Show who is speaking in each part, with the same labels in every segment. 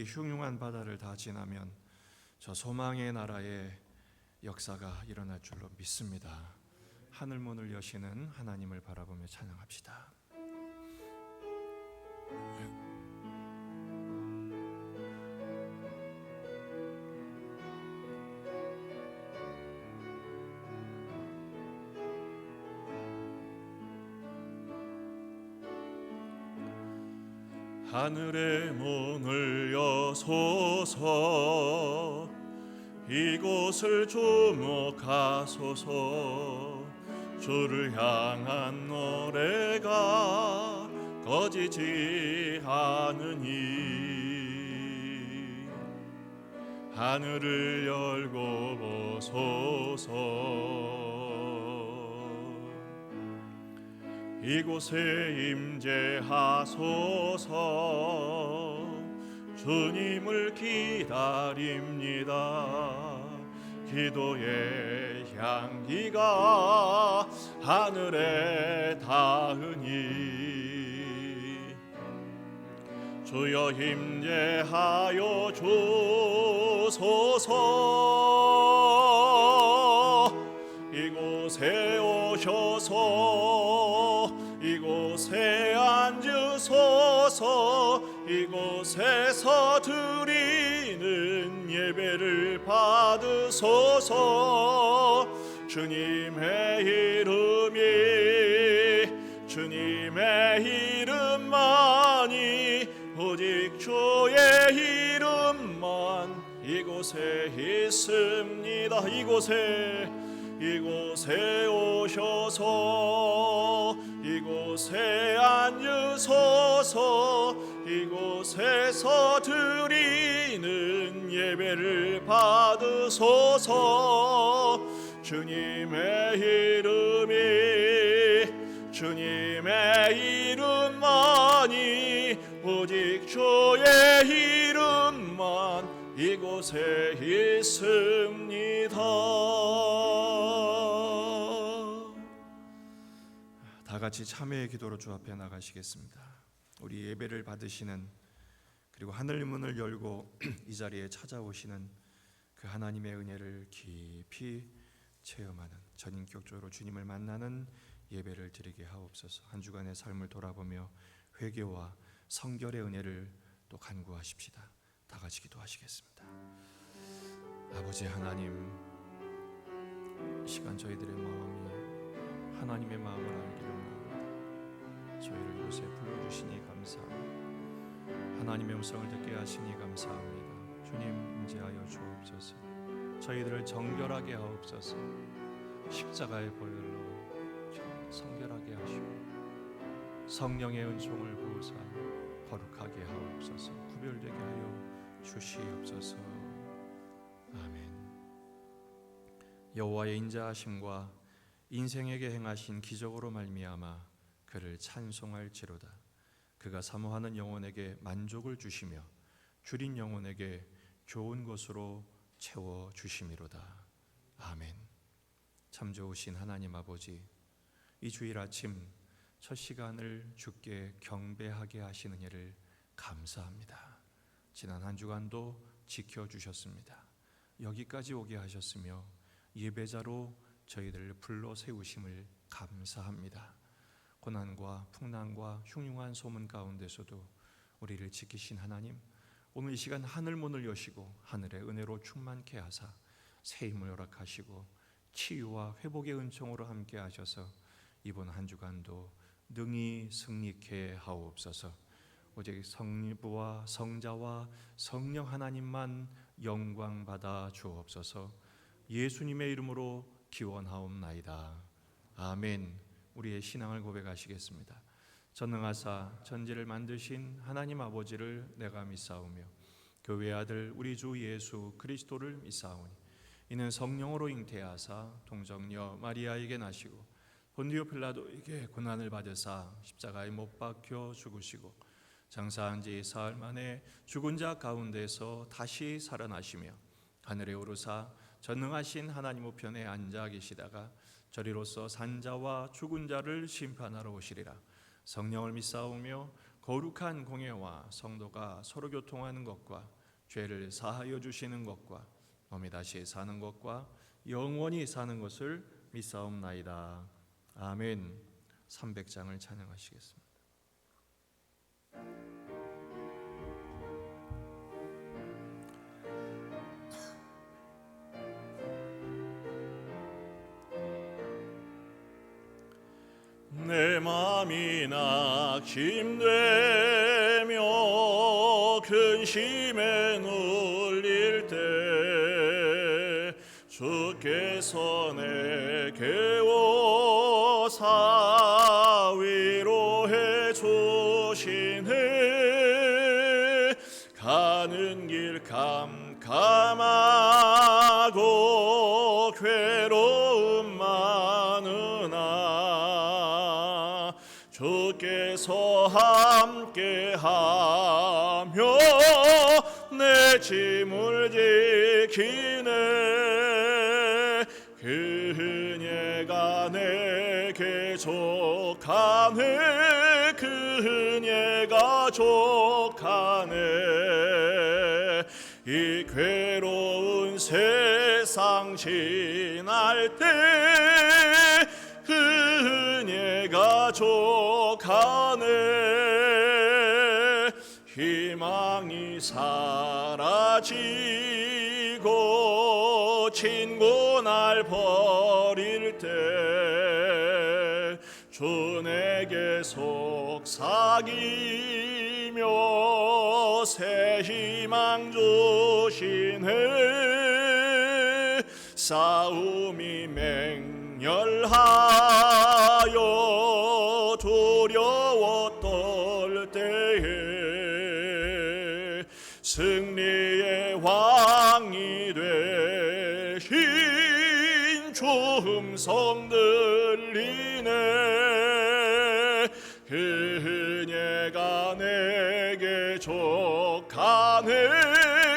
Speaker 1: 흉흉한 바다를 다 지나면 저 소망의 나라의 역사가 일어날 줄로 믿습니다. 하늘 문을 여시는 하나님을 바라보며 찬양합시다. 하늘의 문을 여소서, 이곳을 주목하소서. 주를 향한 노래가 꺼지지 않으니 하늘을 열고 보소서. 이곳에 임재하소서. 주님을 기다립니다. 기도의 향기가 하늘에 닿으니 주여 임재하여 주소서. 이곳에 오셔서 이곳에 앉으소서. 이곳에서 드리는 예배를 받으소서. 주님의 이름만이 오직 주의 이름만 이곳에 있습니다. 이곳에 오셔서 이곳에 앉으소서. 이곳에서 드리는 예배를 받으소서. 주님의 이름만이 오직 주의 이름만 이곳에 있습니다. 다 같이 참회의 기도로 주 앞에 나가시겠습니다. 우리 예배를 받으시는, 그리고 하늘 문을 열고 이 자리에 찾아오시는 그 하나님의 은혜를 깊이 체험하는, 전인격적으로 주님을 만나는 예배를 드리게 하옵소서. 한 주간의 삶을 돌아보며 회개와 성결의 은혜를 또 간구하십시다. 다 같이 기도하시겠습니다. 아버지 하나님, 이 시간 저희들의 마음이 하나님의 마음을 알기를 원합니다. 저희를 이곳에 불러주시니 감사합니다. 하나님의 음성을 듣게 하시니 감사합니다. 주님 임재하여 주옵소서. 저희들을 정결하게 하옵소서. 십자가의 보혈로 성결하게 하시고 성령의 은총을 부으사 거룩하게 하옵소서. 구별되게 하여 주시옵소서. 아멘. 여호와의 인자하심과 인생에게 행하신 기적으로 말미암아 그를 찬송할지로다. 그가 사모하는 영혼에게 만족을 주시며 줄인 영혼에게 좋은 것으로 채워 주심이로다. 아멘. 참 좋으신 하나님 아버지, 이 주일 아침 첫 시간을 주께 경배하게 하시는 일을 감사합니다. 지난 한 주간도 지켜주셨습니다. 여기까지 오게 하셨으며 예배자로 저희들을 불러 세우심을 감사합니다. 고난과 풍랑과 흉흉한 소문 가운데서도 우리를 지키신 하나님, 오늘 이 시간 하늘 문을 여시고 하늘의 은혜로 충만케 하사 새 힘을 허락하시고 치유와 회복의 은총으로 함께 하셔서 이번 한 주간도 능히 승리케 하옵소서. 오직 성부와 성자와 성령 하나님만 영광 받아 주옵소서. 예수님의 이름으로 기원하옵나이다. 아멘. 우리의 신앙을 고백하시겠습니다. 전능하사 천지를 만드신 하나님 아버지를 내가 믿사오며 그 외아들 우리 주 예수 그리스도를 믿사오니 이는 성령으로 잉태하사 동정녀 마리아에게 나시고 본디오 필라도에게 고난을 받으사 십자가에 못 박혀 죽으시고 장사한 지 사흘 만에 죽은 자 가운데서 다시 살아나시며 하늘에 오르사 전능하신 하나님 우편에 앉아 계시다가 저리로서 산자와 죽은 자를 심판하러 오시리라. 성령을 믿사오며 거룩한 공예와 성도가 서로 교통하는 것과 죄를 사하여 주시는 것과 몸이 다시 사는 것과 영원히 사는 것을 믿사옵나이다. 아멘. 300장을 찬양하시겠습니다.
Speaker 2: 내 맘이 낙심되며 근심에 눌릴 때 주께서 내게 오사 위로해 주시네. 가는 길 캄캄하고 괴로움 많으나 주께서 함께하며 내 짐을 지키네. 그녀가 내게 족하네. 그녀가 족하네. 이 괴로운 세상 지날 때 그녀가 족하네. 희망이 사라지고 친구 날 버릴 때 주 내게 속삭이며 새 희망 주시네. 싸움이 맹렬하여 두려워 떨 때에 승리의 왕이 되신 주 음성 들리네. 그녀가 내게 족하네.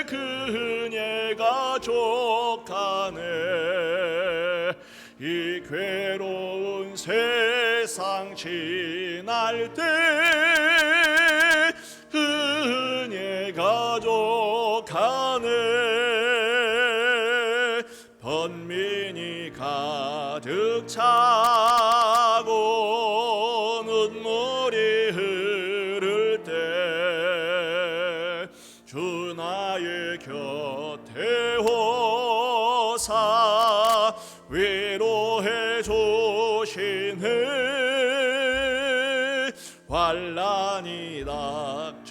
Speaker 2: 그녀가 족하네. 이 괴로운 세상 지날 때 그녀가 족하네. 번민이 가득 차고 눈물이 흐를 때 주 나의 곁에 오사 위로해 주시네. 환난이 닥쳐와서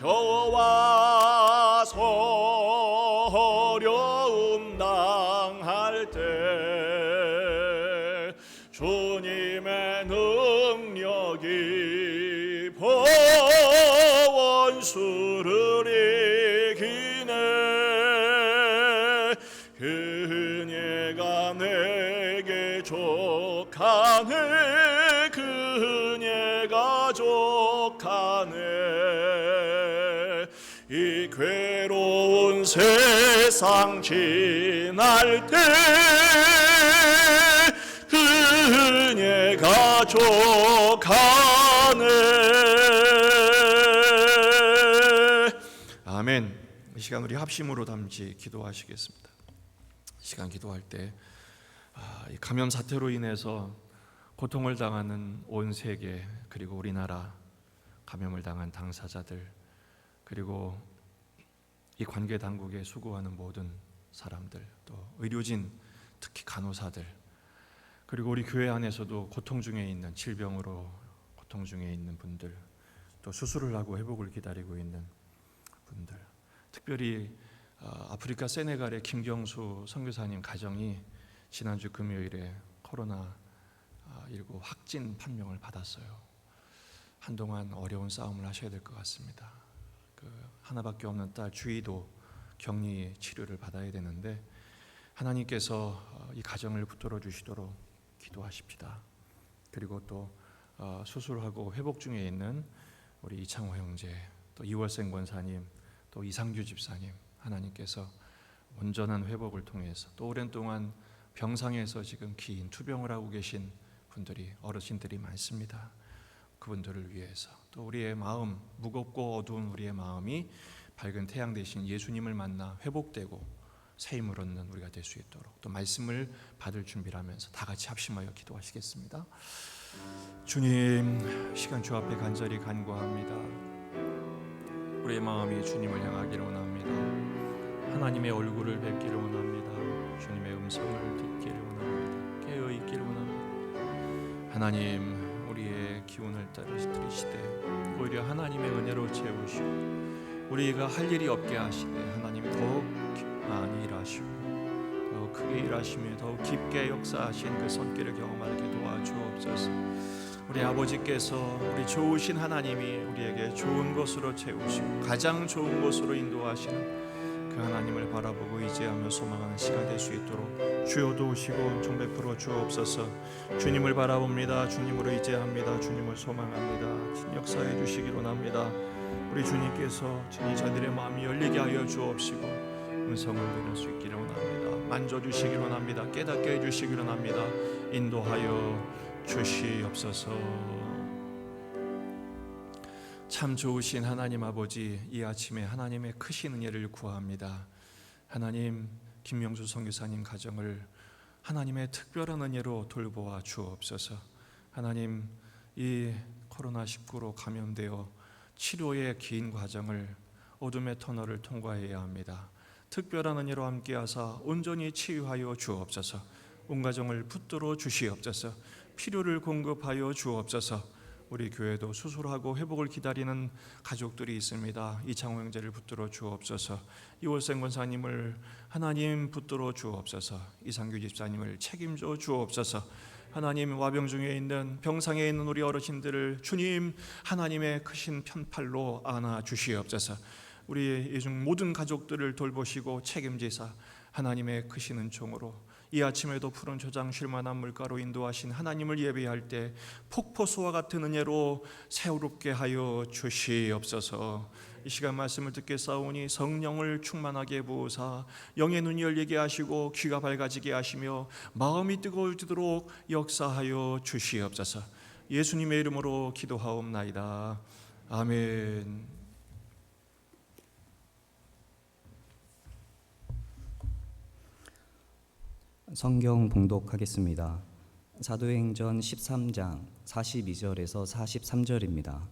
Speaker 2: 어려움 당할 때 주님의 능력이 원수를 이기네. 그녀가 내게 족하네. 그녀가 족하네. 이 괴로운 세상 지날 때 그녀가 족하네.
Speaker 1: 아멘. 이 시간 우리 합심으로 담지 기도하시겠습니다. 이 시간 기도할 때 이 감염 사태로 인해서 고통을 당하는 온 세계, 그리고 우리나라 감염을 당한 당사자들, 그리고 이 관계 당국에 수고하는 모든 사람들, 또 의료진, 특히 간호사들, 그리고 우리 교회 안에서도 고통 중에 있는, 질병으로 고통 중에 있는 분들, 또 수술을 하고 회복을 기다리고 있는 분들, 특별히 아프리카 세네갈의 김경수 선교사님 가정이 지난주 금요일에 코로나19 확진 판명을 받았어요. 한동안 어려운 싸움을 하셔야 될 것 같습니다. 하나밖에 없는 딸 주희도 격리 치료를 받아야 되는데 하나님께서 이 가정을 붙들어 주시도록 기도하십시다. 그리고 또 수술하고 회복 중에 있는 우리 이창호 형제, 또 이월생 권사님, 또 이상규 집사님, 하나님께서 온전한 회복을 통해서, 또 오랜 동안 병상에서 지금 긴 투병을 하고 계신 분들이, 어르신들이 많습니다. 그분들을 위해서, 또 우리의 마음, 무겁고 어두운 우리의 마음이 밝은 태양 대신 예수님을 만나 회복되고 새 힘을 얻는 우리가 될 수 있도록, 또 말씀을 받을 준비를 하면서 다 같이 합심하여 기도하시겠습니다. 주님, 시간 주 앞에 간절히 간구합니다. 우리의 마음이 주님을 향하기를 원합니다. 하나님의 얼굴을 뵙기를 원합니다. 주님의 음성을 듣기를 원합니다. 깨어 있기를 원합니다. 하나님, 우리의 기운을 들이시되 오히려 하나님의 은혜로 채우시고 우리가 할 일이 없게 하시되 하나님이 더욱 많이 일하시고 더욱 크게 일하시며 더욱 깊게 역사하신 그 손길을 경험하게 도와주옵소서. 우리 아버지께서 우리 좋으신 하나님이 우리에게 좋은 것으로 채우시고 가장 좋은 것으로 인도하시는 그 하나님을 바라보고 의지하며 소망하는 시간 될 수 있도록 주여 도우시고 종 베풀어 주옵소서. 주님을 바라봅니다. 주님으로 의지합니다. 주님을 소망합니다. 진 역사해 주시기를 원합니다. 우리 주님께서 진히 저들의 마음이 열리게 하여 주옵시고 음성을 들을 수 있기를 원합니다. 만져주시기를 원합니다. 깨닫게 해주시기를 원합니다. 인도하여 주시옵소서. 참 좋으신 하나님 아버지, 이 아침에 하나님의 크신 은혜를 구합니다. 하나님, 김명수 선교사님 가정을 하나님의 특별한 은혜로 돌보아 주옵소서. 하나님, 이 코로나19로 감염되어 치료의 긴 과정을 어둠의 터널을 통과해야 합니다. 특별한 은혜로 함께하사 온전히 치유하여 주옵소서. 온 가정을 붙들어 주시옵소서. 필요를 공급하여 주옵소서. 우리 교회도 수술하고 회복을 기다리는 가족들이 있습니다. 이창호 형제를 붙들어 주옵소서. 이월생 권사님을 하나님 붙들어 주옵소서. 이상규 집사님을 책임져 주옵소서. 하나님, 와병 중에 있는 병상에 있는 우리 어르신들을 주님 하나님의 크신 편팔로 안아 주시옵소서. 우리 이중 모든 가족들을 돌보시고 책임지사 하나님의 크신 은총으로 이 아침에도 푸른 초장 쉴만한 물가로 인도하신 하나님을 예배할 때 폭포수와 같은 은혜로 새롭게 하여 주시옵소서. 이 시간 말씀을 듣게 싸우니 성령을 충만하게 부으사 영의 눈이 열리게 하시고 귀가 밝아지게 하시며 마음이 뜨거워지도록 역사하여 주시옵소서. 예수님의 이름으로 기도하옵나이다. 아멘.
Speaker 3: 성경 봉독하겠습니다. 사도행전 13장 42절에서 43절입니다.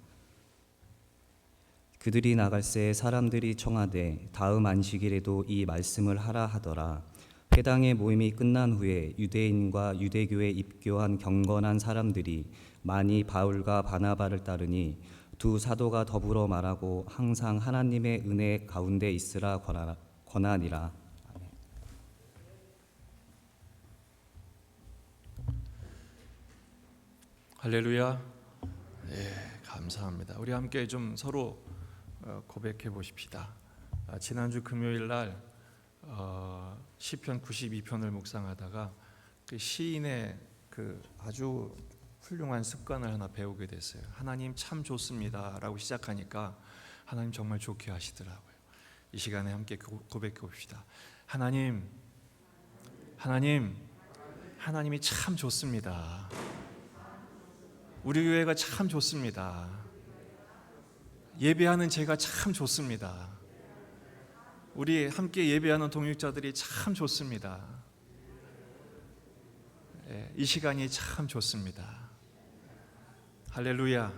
Speaker 3: 그들이 나갈새 사람들이 청하되 다음 안식일에도 이 말씀을 하라 하더라. 회당의 모임이 끝난 후에 유대인과 유대교에 입교한 경건한 사람들이 많이 바울과 바나바를 따르니 두 사도가 더불어 말하고 항상 하나님의 은혜 가운데 있으라 권하니라.
Speaker 1: 할렐루야. 감사합니다. 우리 함께 좀 서로 고백해 보십시다. 지난주 금요일 날 시편 92편을 묵상하다가 그 시인의 그 아주 훌륭한 습관을 하나 배우게 됐어요. 하나님 참 좋습니다라고 시작하니까 하나님 정말 좋게 하시더라고요. 이 시간에 함께 고백해 봅시다. 하나님이 참 좋습니다. 우리 교회가 참 좋습니다. 예배하는 제가 참 좋습니다. 우리 함께 예배하는 동역자들이 참 좋습니다. 이 시간이 참 좋습니다. 할렐루야.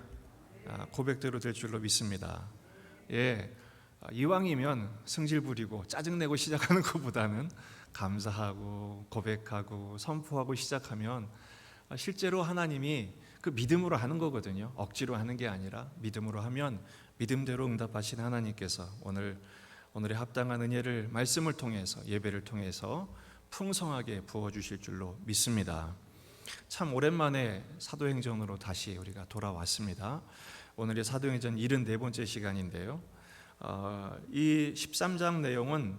Speaker 1: 고백대로 될 줄로 믿습니다. 이왕이면 승질 부리고 짜증내고 시작하는 것보다는 감사하고 고백하고 선포하고 시작하면 실제로 하나님이 그 믿음으로 하는 거거든요. 억지로 하는 게 아니라 믿음으로 하면 믿음대로 응답하신 하나님께서 오늘의 합당한 은혜를 말씀을 통해서 예배를 통해서 풍성하게 부어주실 줄로 믿습니다. 참 오랜만에 사도행전으로 다시 우리가 돌아왔습니다. 오늘의 사도행전 74번째 시간인데요. 이 13장 내용은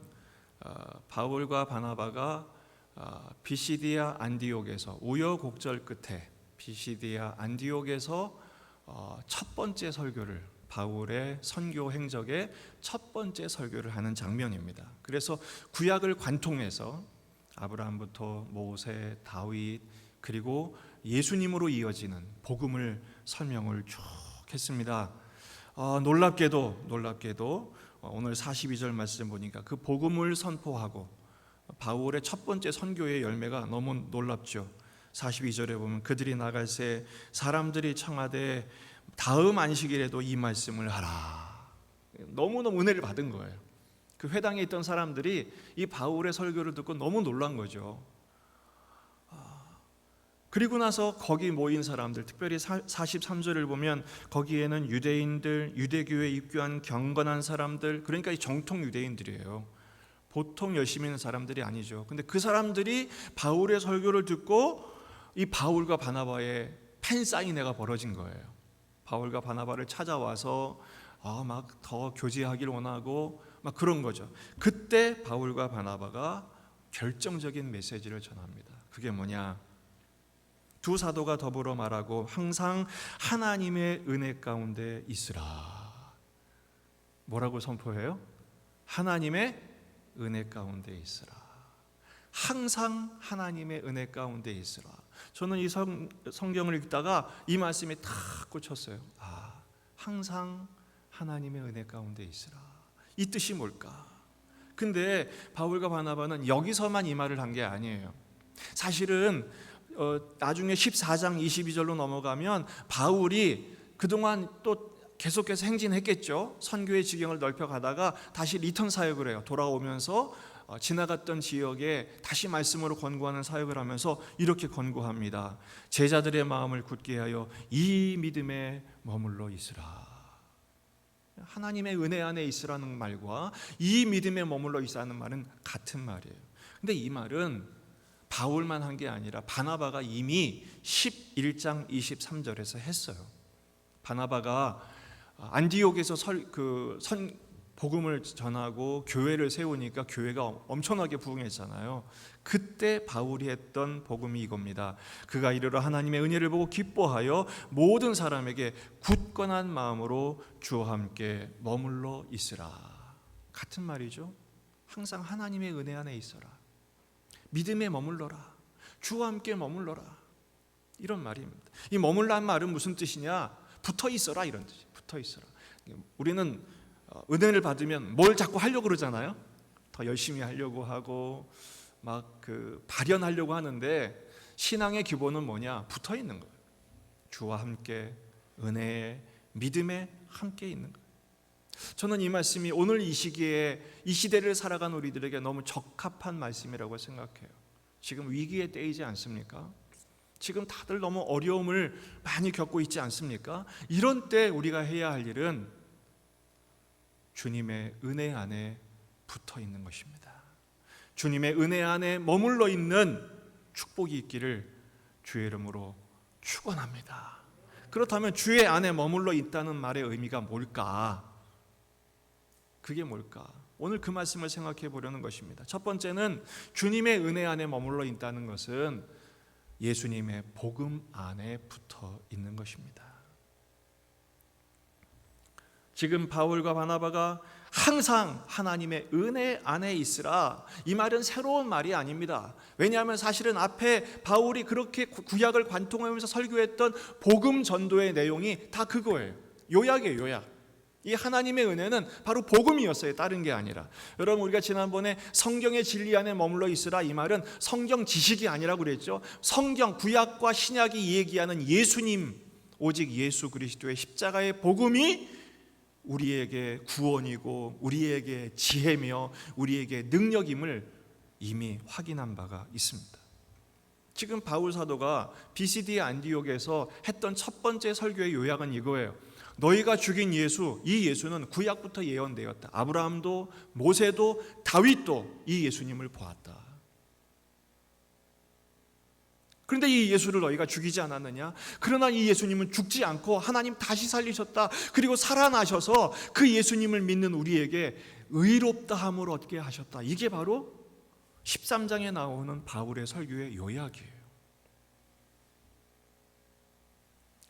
Speaker 1: 바울과 바나바가 비시디아 안디옥에서 우여곡절 끝에 비시디아 안디옥에서 첫 번째 설교를, 바울의 선교 행적의 첫 번째 설교를 하는 장면입니다. 그래서 구약을 관통해서 아브라함부터 모세, 다윗, 그리고 예수님으로 이어지는 복음을 설명을 쭉 했습니다. 놀랍게도 오늘 42절 말씀 보니까 그 복음을 선포하고 바울의 첫 번째 선교의 열매가 너무 놀랍죠. 42절에 보면 그들이 나갈새 사람들이 청하되 다음 안식일에도 이 말씀을 하라. 너무너무 은혜를 받은 거예요. 그 회당에 있던 사람들이 이 바울의 설교를 듣고 너무 놀란 거죠. 그리고 나서 거기 모인 사람들, 특별히 43절을 보면 거기에는 유대인들, 유대교에 입교한 경건한 사람들, 그러니까 이 정통 유대인들이에요. 보통 열심히 있는 사람들이 아니죠. 근데 그 사람들이 바울의 설교를 듣고 이 바울과 바나바의 팬사인회가 벌어진 거예요. 바울과 바나바를 찾아와서 막 더 교제하기를 원하고 막 그런 거죠. 그때 바울과 바나바가 결정적인 메시지를 전합니다. 그게 뭐냐? 두 사도가 더불어 말하고 항상 하나님의 은혜 가운데 있으라. 뭐라고 선포해요? 하나님의 은혜 가운데 있으라. 항상 하나님의 은혜 가운데 있으라. 저는 이 성경을 읽다가 이 말씀이 탁 꽂혔어요. 항상 하나님의 은혜 가운데 있으라. 이 뜻이 뭘까? 근데 바울과 바나바는 여기서만 이 말을 한 게 아니에요. 사실은 나중에 14장 22절로 넘어가면 바울이 그동안 또 계속해서 행진했겠죠. 선교의 지경을 넓혀가다가 다시 리턴 사역을 해요. 돌아오면서 지나갔던 지역에 다시 말씀으로 권고하는 사역을 하면서 이렇게 권고합니다. 제자들의 마음을 굳게 하여 이 믿음에 머물러 있으라. 하나님의 은혜 안에 있으라는 말과 이 믿음에 머물러 있으라는 말은 같은 말이에요. 근데 이 말은 바울만 한 게 아니라 바나바가 이미 11장 23절에서 했어요. 바나바가 안디옥에서 복음을 전하고 교회를 세우니까 교회가 엄청나게 부흥했잖아요. 그때 바울이 했던 복음이 이겁니다. 그가 이르러 하나님의 은혜를 보고 기뻐하여 모든 사람에게 굳건한 마음으로 주와 함께 머물러 있으라. 같은 말이죠. 항상 하나님의 은혜 안에 있어라. 믿음에 머물러라. 주와 함께 머물러라. 이런 말입니다. 이 머물라는 말은 무슨 뜻이냐? 붙어 있어라 이런 뜻이에요. 붙어 있어라. 우리는 은혜를 받으면 뭘 자꾸 하려고 그러잖아요. 더 열심히 하려고 하고 막 발현하려고 하는데 신앙의 기본은 뭐냐? 붙어 있는 거예요. 주와 함께 은혜에 믿음에 함께 있는 거예요. 저는 이 말씀이 오늘 이 시기에 이 시대를 살아간 우리들에게 너무 적합한 말씀이라고 생각해요. 지금 위기의 때이지 않습니까? 지금 다들 너무 어려움을 많이 겪고 있지 않습니까? 이런 때 우리가 해야 할 일은 주님의 은혜 안에 붙어 있는 것입니다. 주님의 은혜 안에 머물러 있는 축복이 있기를 주의 이름으로 축원합니다. 그렇다면 주의 안에 머물러 있다는 말의 의미가 뭘까? 그게 뭘까? 오늘 그 말씀을 생각해 보려는 것입니다. 첫 번째는 주님의 은혜 안에 머물러 있다는 것은 예수님의 복음 안에 붙어 있는 것입니다. 지금 바울과 바나바가 항상 하나님의 은혜 안에 있으라, 이 말은 새로운 말이 아닙니다. 왜냐하면 사실은 앞에 바울이 그렇게 구약을 관통하면서 설교했던 복음 전도의 내용이 다 그거예요. 요약이에요, 요약. 이 하나님의 은혜는 바로 복음이었어요. 다른 게 아니라. 여러분, 우리가 지난번에 성경의 진리 안에 머물러 있으라, 이 말은 성경 지식이 아니라고 그랬죠. 성경, 구약과 신약이 얘기하는 예수님, 오직 예수 그리스도의 십자가의 복음이 우리에게 구원이고 우리에게 지혜며 우리에게 능력임을 이미 확인한 바가 있습니다. 지금 바울 사도가 BCD 안디옥에서 했던 첫 번째 설교의 요약은 이거예요. 너희가 죽인 예수, 이 예수는 구약부터 예언되었다. 아브라함도 모세도 다윗도 이 예수님을 보았다. 그런데 이 예수를 너희가 죽이지 않았느냐? 그러나 이 예수님은 죽지 않고 하나님 다시 살리셨다. 그리고 살아나셔서 그 예수님을 믿는 우리에게 의롭다함을 얻게 하셨다. 이게 바로 13장에 나오는 바울의 설교의 요약이에요.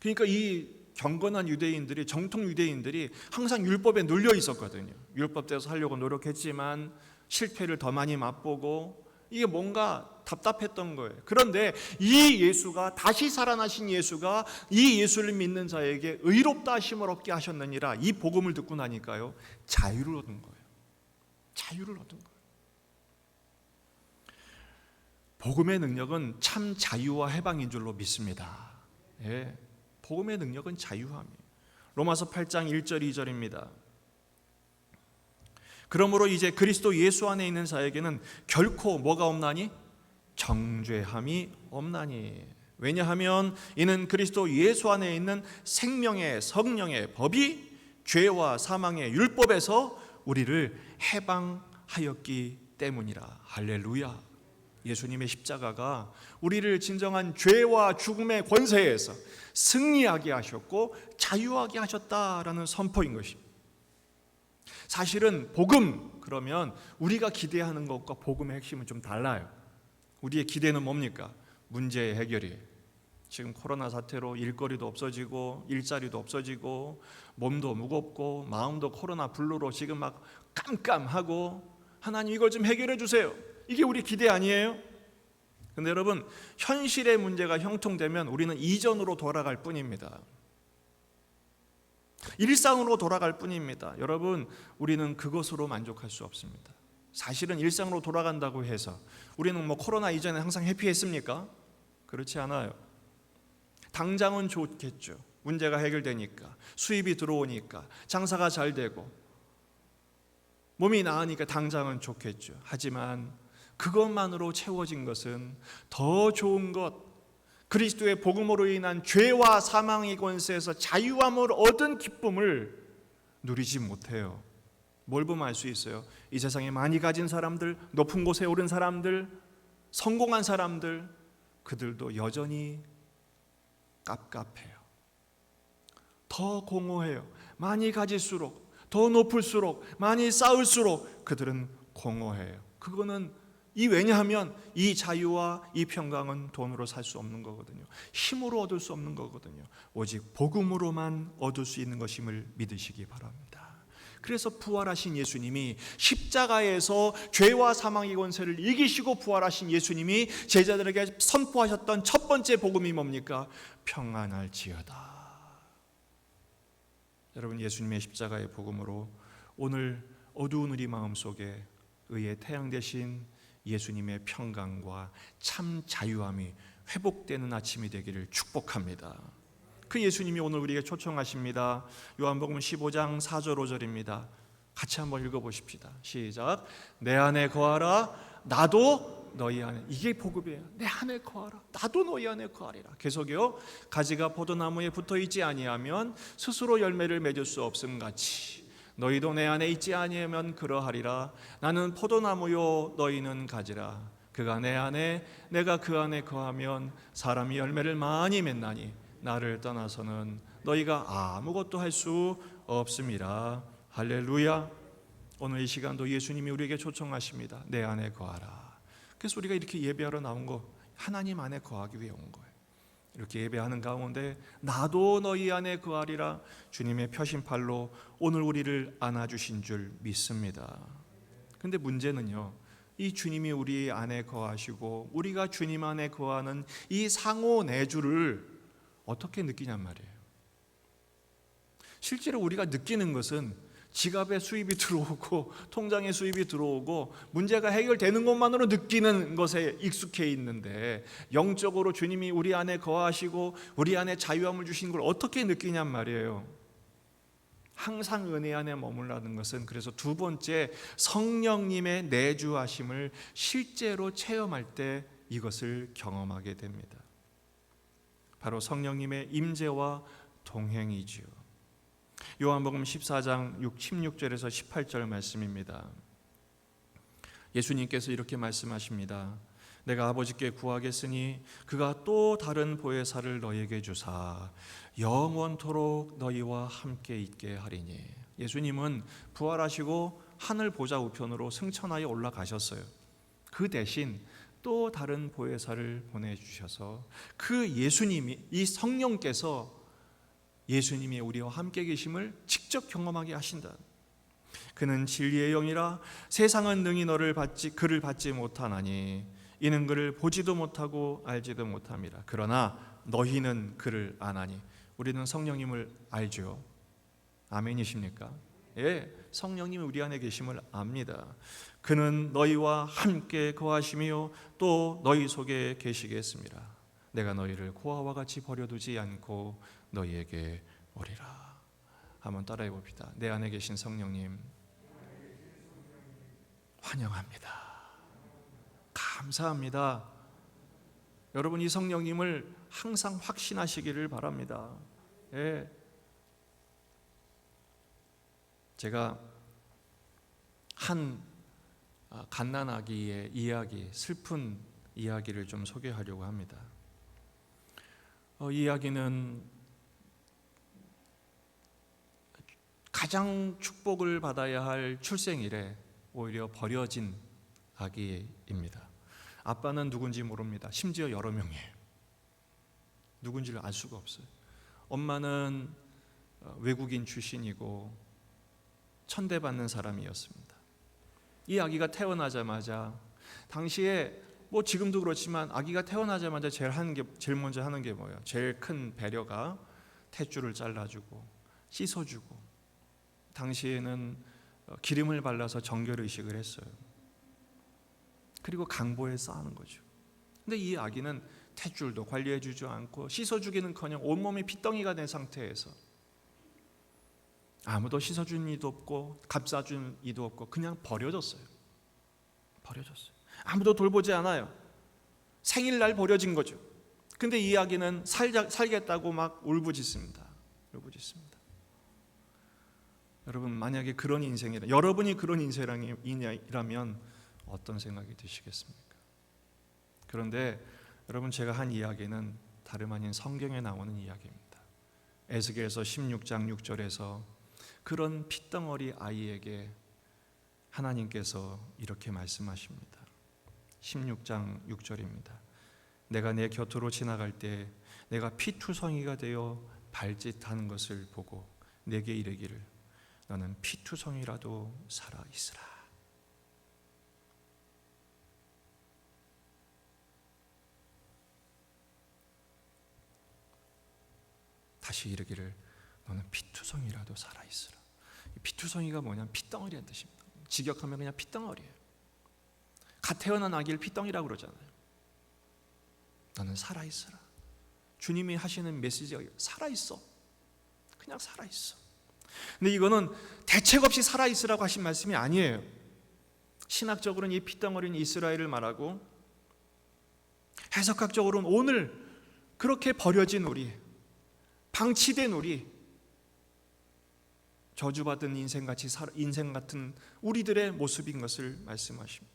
Speaker 1: 그러니까 이 경건한 유대인들이, 정통 유대인들이 항상 율법에 눌려 있었거든요. 율법대로 살려고 노력했지만 실패를 더 많이 맛보고 이게 뭔가 답답했던 거예요. 그런데 이 예수가, 다시 살아나신 예수가 이 예수를 믿는 자에게 의롭다 하심을 얻게 하셨느니라, 이 복음을 듣고 나니까요, 자유를 얻은 거예요. 자유를 얻은 거예요. 복음의 능력은 참 자유와 해방인 줄로 믿습니다. 예, 복음의 능력은 자유함이에요. 로마서 8장 1절 2절입니다. 그러므로 이제 그리스도 예수 안에 있는 자에게는 결코 뭐가 없나니? 정죄함이 없나니. 왜냐하면 이는 그리스도 예수 안에 있는 생명의 성령의 법이 죄와 사망의 율법에서 우리를 해방하였기 때문이라. 할렐루야. 예수님의 십자가가 우리를 진정한 죄와 죽음의 권세에서 승리하게 하셨고 자유하게 하셨다라는 선포인 것입니다. 사실은 복음, 그러면 우리가 기대하는 것과 복음의 핵심은 좀 달라요. 우리의 기대는 뭡니까? 문제의 해결이에요. 지금 코로나 사태로 일거리도 없어지고 일자리도 없어지고 몸도 무겁고 마음도 코로나 블루로 지금 막 깜깜하고, 하나님 이걸 좀 해결해 주세요. 이게 우리 기대 아니에요? 근데 여러분, 현실의 문제가 형통되면 우리는 이전으로 돌아갈 뿐입니다. 일상으로 돌아갈 뿐입니다. 여러분, 우리는 그것으로 만족할 수 없습니다. 사실은 일상으로 돌아간다고 해서 우리는 코로나 이전에 항상 해피했습니까? 그렇지 않아요. 당장은 좋겠죠. 문제가 해결되니까, 수입이 들어오니까, 장사가 잘 되고 몸이 나으니까 당장은 좋겠죠. 하지만 그것만으로 채워진 것은 더 좋은 것, 그리스도의 복음으로 인한 죄와 사망의 권세에서 자유함을 얻은 기쁨을 누리지 못해요. 뭘 보면 알 수 있어요? 이 세상에 많이 가진 사람들, 높은 곳에 오른 사람들, 성공한 사람들, 그들도 여전히 깝깝해요. 더 공허해요. 많이 가질수록, 더 높을수록, 많이 쌓을수록 그들은 공허해요. 그거는 왜냐하면 이 자유와 이 평강은 돈으로 살 수 없는 거거든요. 힘으로 얻을 수 없는 거거든요. 오직 복음으로만 얻을 수 있는 것임을 믿으시기 바랍니다. 그래서 부활하신 예수님이, 십자가에서 죄와 사망의 권세를 이기시고 부활하신 예수님이 제자들에게 선포하셨던 첫 번째 복음이 뭡니까? 평안할지어다. 여러분, 예수님의 십자가의 복음으로 오늘 어두운 우리 마음속에 의의 태양 되신 예수님의 평강과 참 자유함이 회복되는 아침이 되기를 축복합니다. 그 예수님이 오늘 우리에게 초청하십니다. 요한복음 15장 4절 5절입니다. 같이 한번 읽어보십시다. 시작. 내 안에 거하라, 나도 너희 안에. 이게 복음이에요. 내 안에 거하라, 나도 너희 안에 거하리라. 계속요. 가지가 포도나무에 붙어있지 아니하면 스스로 열매를 맺을 수 없음 같이 너희도 내 안에 있지 아니하면 그러하리라. 나는 포도나무요 너희는 가지라. 그가 내 안에 내가 그 안에 거하면 사람이 열매를 많이 맺나니 나를 떠나서는 너희가 아무것도 할 수 없음이라. 할렐루야. 오늘 이 시간도 예수님이 우리에게 초청하십니다. 내 안에 거하라. 그래서 우리가 이렇게 예배하러 나온 거 하나님 안에 거하기 위해 온 거예요. 이렇게 예배하는 가운데 나도 너희 안에 거하리라, 주님의 표심팔로 오늘 우리를 안아주신 줄 믿습니다. 그런데 문제는요, 이 주님이 우리 안에 거하시고 우리가 주님 안에 거하는 이 상호 내주를 어떻게 느끼냔 말이에요. 실제로 우리가 느끼는 것은 지갑에 수입이 들어오고 통장에 수입이 들어오고 문제가 해결되는 것만으로 느끼는 것에 익숙해 있는데, 영적으로 주님이 우리 안에 거하시고 우리 안에 자유함을 주신 걸 어떻게 느끼냔 말이에요. 항상 은혜 안에 머물라는 것은, 그래서 두 번째, 성령님의 내주하심을 실제로 체험할 때 이것을 경험하게 됩니다. 바로 성령님의 임재와 동행이지요. 요한복음 14장 16절에서 18절 말씀입니다. 예수님께서 이렇게 말씀하십니다. 내가 아버지께 구하겠으니 그가 또 다른 보혜사를 너희에게 주사 영원토록 너희와 함께 있게 하리니. 예수님은 부활하시고 하늘 보좌 우편으로 승천하여 올라가셨어요. 그 대신 또 다른 보혜사를 보내주셔서 그 예수님이, 이 성령께서 예수님이 우리와 함께 계심을 직접 경험하게 하신다. 그는 진리의 영이라 세상은 능히 그를 받지 못하나니 이는 그를 보지도 못하고 알지도 못함이라. 그러나 너희는 그를 아나니. 우리는 성령님을 알죠. 아멘이십니까? 예, 성령님이 우리 안에 계심을 압니다. 그는 너희와 함께 거하시며 또 너희 속에 계시겠습니다. 내가 너희를 고아와 같이 버려두지 않고 너희에게 오리라. 한번 따라해 봅시다. 내 안에 계신 성령님 환영합니다. 감사합니다. 여러분, 이 성령님을 항상 확신하시기를 바랍니다. 예. 제가 한 갓난아기의 이야기, 슬픈 이야기를 좀 소개하려고 합니다. 이 이야기는 가장 축복을 받아야 할 출생일에 오히려 버려진 아기입니다. 아빠는 누군지 모릅니다. 심지어 여러 명이에요. 누군지를 알 수가 없어요. 엄마는 외국인 출신이고 천대받는 사람이었습니다. 이 아기가 태어나자마자, 당시에 뭐 지금도 그렇지만 아기가 태어나자마자 제일 먼저 하는 게 뭐예요? 제일 큰 배려가 탯줄을 잘라주고 씻어주고, 당시에는 기름을 발라서 정결의식을 했어요. 그리고 강보에 쌓는 거죠. 근데 이 아기는 탯줄도 관리해주지 않고 씻어주기는커녕 온몸이 피덩이가 된 상태에서 아무도 씻어준 이도 없고 감싸준 이도 없고 그냥 버려졌어요. 아무도 돌보지 않아요. 생일날 버려진 거죠. 근데 이 아기는 살겠다고 막 울부짖습니다. 여러분, 만약에 그런 여러분이 그런 인생이라면 어떤 생각이 드시겠습니까? 그런데 여러분, 제가 한 이야기는 다름 아닌 성경에 나오는 이야기입니다. 에스겔서 16장 6절에서 그런 핏덩어리 아이에게 하나님께서 이렇게 말씀하십니다. 16장 6절입니다. 내가 내 곁으로 지나갈 때 내가 피투성이가 되어 발짓하는 것을 보고 내게 이르기를 너는 피투성이라도 살아있으라. 다시 이르기를 너는 피투성이라도 살아있으라. 피투성이가 뭐냐면 핏덩어리란 뜻입니다. 직역하면 그냥 핏덩어리예요. 갓 태어난 아기를 핏덩이라고 그러잖아요. 너는 살아있으라. 주님이 하시는 메시지가 살아있어. 그냥 살아있어. 근데 이거는 대책 없이 살아있으라고 하신 말씀이 아니에요. 신학적으로는 이 핏덩어리는 이스라엘을 말하고, 해석학적으로는 오늘 그렇게 버려진 우리, 방치된 우리, 저주받은 인생 같은 우리들의 모습인 것을 말씀하십니다.